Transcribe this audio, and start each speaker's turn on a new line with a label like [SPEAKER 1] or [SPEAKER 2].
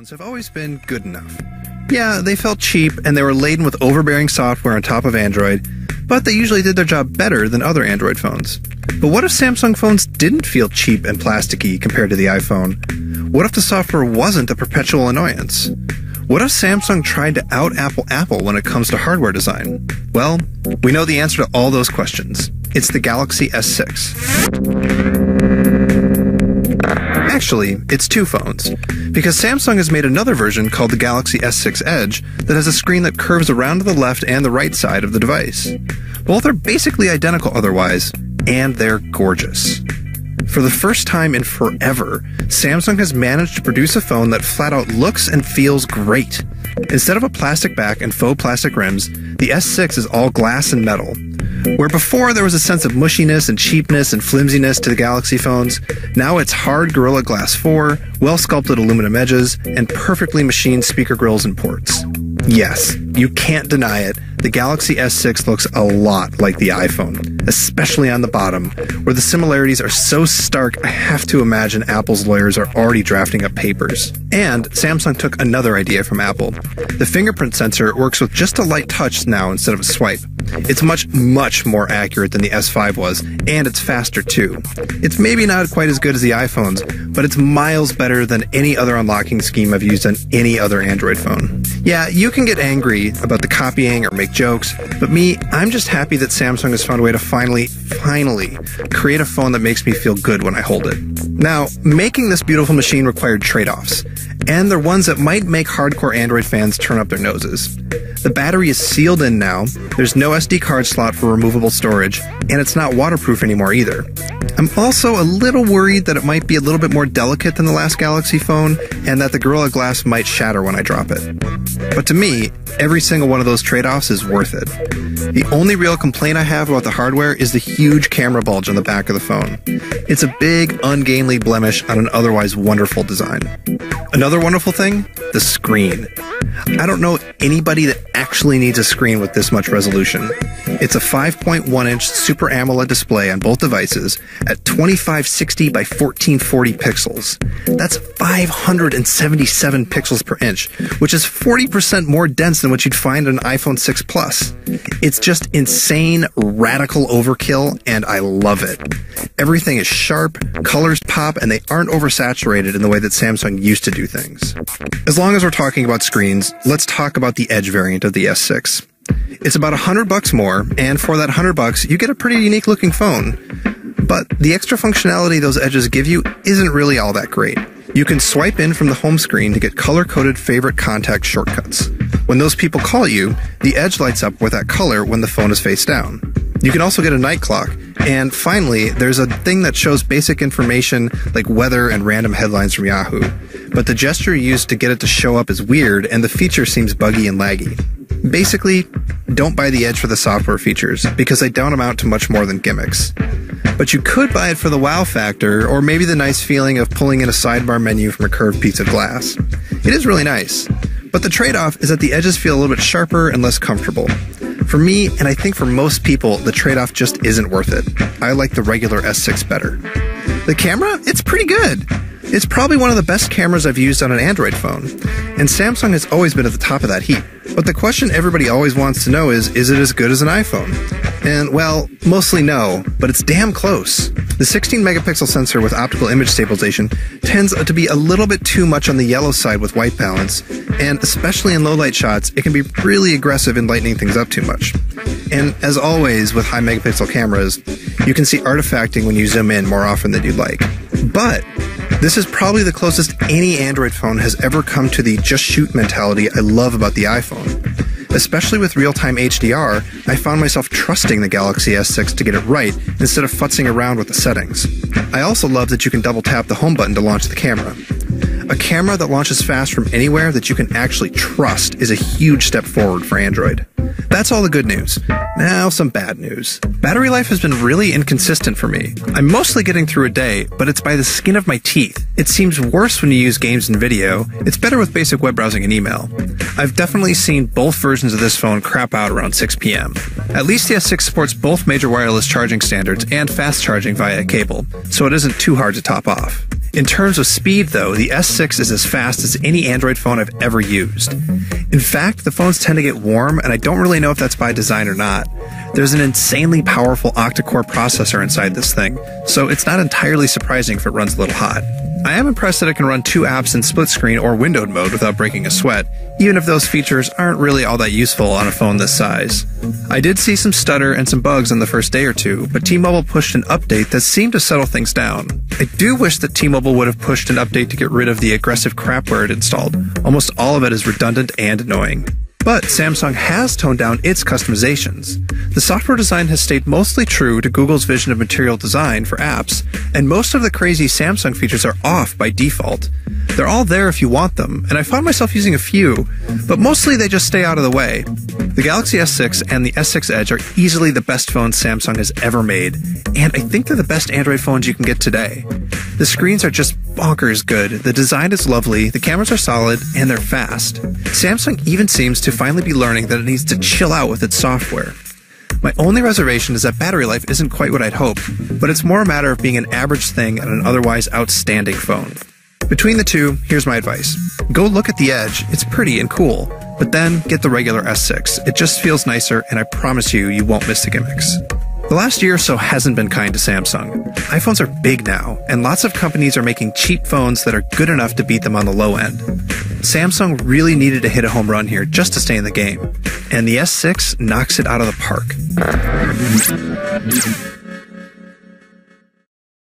[SPEAKER 1] phones have always been good enough. Yeah, they felt cheap and they were laden with overbearing software on top of Android, but they usually did their job better than other Android phones. But what if Samsung phones didn't feel cheap and plasticky compared to the iPhone? What if the software wasn't a perpetual annoyance? What if Samsung tried to out-Apple Apple when it comes to hardware design? Well, we know the answer to all those questions. It's the Galaxy S6. Actually, it's two phones, because Samsung has made another version called the Galaxy S6 Edge that has a screen that curves around to the left and the right side of the device. Both are basically identical otherwise, and they're gorgeous. For the first time in forever, Samsung has managed to produce a phone that flat out looks and feels great. Instead of a plastic back and faux plastic rims, the S6 is all glass and metal. Where before there was a sense of mushiness and cheapness and flimsiness to the Galaxy phones, now it's hard Gorilla Glass 4, well-sculpted aluminum edges, and perfectly machined speaker grills and ports. Yes, you can't deny it, the Galaxy S6 looks a lot like the iPhone, especially on the bottom, where the similarities are so stark I have to imagine Apple's lawyers are already drafting up papers. And Samsung took another idea from Apple. The fingerprint sensor works with just a light touch now instead of a swipe. It's much more accurate than the S5 was, and it's faster too. It's maybe not quite as good as the iPhones, but it's miles better than any other unlocking scheme I've used on any other Android phone. Yeah, you can get angry about the copying or make jokes, but me, I'm just happy that Samsung has found a way to finally create a phone that makes me feel good when I hold it. Now, making this beautiful machine required trade-offs, and they're ones that might make hardcore Android fans turn up their noses. The battery is sealed in now, there's no SD card slot for removable storage, and it's not waterproof anymore either. I'm also a little worried that it might be a little bit more delicate than the last Galaxy phone, and that the Gorilla Glass might shatter when I drop it. But to me, every single one of those trade-offs is worth it. The only real complaint I have about the hardware is the huge camera bulge on the back of the phone. It's a big, ungainly blemish on an otherwise wonderful design. Another wonderful thing? The screen. I don't know anybody that actually needs a screen with this much resolution. It's a 5.1-inch Super AMOLED display on both devices at 2560 by 1440 pixels. That's 577 pixels per inch, which is 40% more dense than what you'd find on an iPhone 6 Plus. It's just insane, radical overkill, and I love it. Everything is sharp, colors pop, and they aren't oversaturated in the way that Samsung used to do things. As long as we're talking about screens, let's talk about the Edge variant of the S6. It's about $100 more, and for that $100, you get a pretty unique looking phone. But the extra functionality those Edges give you isn't really all that great. You can swipe in from the home screen to get color-coded favorite contact shortcuts. When those people call you, the Edge lights up with that color when the phone is face down. You can also get a night clock, and finally, there's a thing that shows basic information like weather and random headlines from Yahoo. But the gesture used to get it to show up is weird, and the feature seems buggy and laggy. Basically, don't buy the Edge for the software features, because they don't amount to much more than gimmicks. But you could buy it for the wow factor, or maybe the nice feeling of pulling in a sidebar menu from a curved piece of glass. It is really nice. But the trade-off is that the Edges feel a little bit sharper and less comfortable. For me, and I think for most people, the trade-off just isn't worth it. I like the regular S6 better. The camera? It's pretty good. It's probably one of the best cameras I've used on an Android phone, and Samsung has always been at the top of that heap. But the question everybody always wants to know is it as good as an iPhone? And, well, mostly no, but it's damn close. The 16-megapixel sensor with optical image stabilization tends to be a little bit too much on the yellow side with white balance, and especially in low-light shots, it can be really aggressive in lightening things up too much. And as always with high-megapixel cameras, you can see artifacting when you zoom in more often than you'd like. But this is probably the closest any Android phone has ever come to the just shoot mentality I love about the iPhone. Especially with real-time HDR, I found myself trusting the Galaxy S6 to get it right instead of futzing around with the settings. I also love that you can double-tap the home button to launch the camera. A camera that launches fast from anywhere that you can actually trust is a huge step forward for Android. That's all the good news. Now some bad news. Battery life has been really inconsistent for me. I'm mostly getting through a day, but it's by the skin of my teeth. It seems worse when you use games and video. It's better with basic web browsing and email. I've definitely seen both versions of this phone crap out around 6 p.m. At least the S6 supports both major wireless charging standards and fast charging via cable, so it isn't too hard to top off. In terms of speed, though, the S6 is as fast as any Android phone I've ever used. In fact, the phones tend to get warm, and I don't really know if that's by design or not. There's an insanely powerful octa-core processor inside this thing, so it's not entirely surprising if it runs a little hot. I am impressed that it can run 2 apps in split screen or windowed mode without breaking a sweat, even if those features aren't really all that useful on a phone this size. I did see some stutter and some bugs on the first day or two, but T-Mobile pushed an update that seemed to settle things down. I do wish that T-Mobile would have pushed an update to get rid of the aggressive crapware it installed. Almost all of it is redundant and annoying. But Samsung has toned down its customizations. The software design has stayed mostly true to Google's vision of material design for apps, and most of the crazy Samsung features are off by default. They're all there if you want them, and I found myself using a few, but mostly they just stay out of the way. The Galaxy S6 and the S6 Edge are easily the best phones Samsung has ever made, and I think they're the best Android phones you can get today. The screens are just bonkers good, the design is lovely, the cameras are solid, and they're fast. Samsung even seems to finally be learning that it needs to chill out with its software. My only reservation is that battery life isn't quite what I'd hoped, but it's more a matter of being an average thing on an otherwise outstanding phone. Between the two, here's my advice. Go look at the Edge, it's pretty and cool, but then get the regular S6. It just feels nicer, and I promise you, you won't miss the gimmicks. The last year or so hasn't been kind to Samsung. iPhones are big now, and lots of companies are making cheap phones that are good enough to beat them on the low end. Samsung really needed to hit a home run here just to stay in the game, and the S6 knocks it out of the park.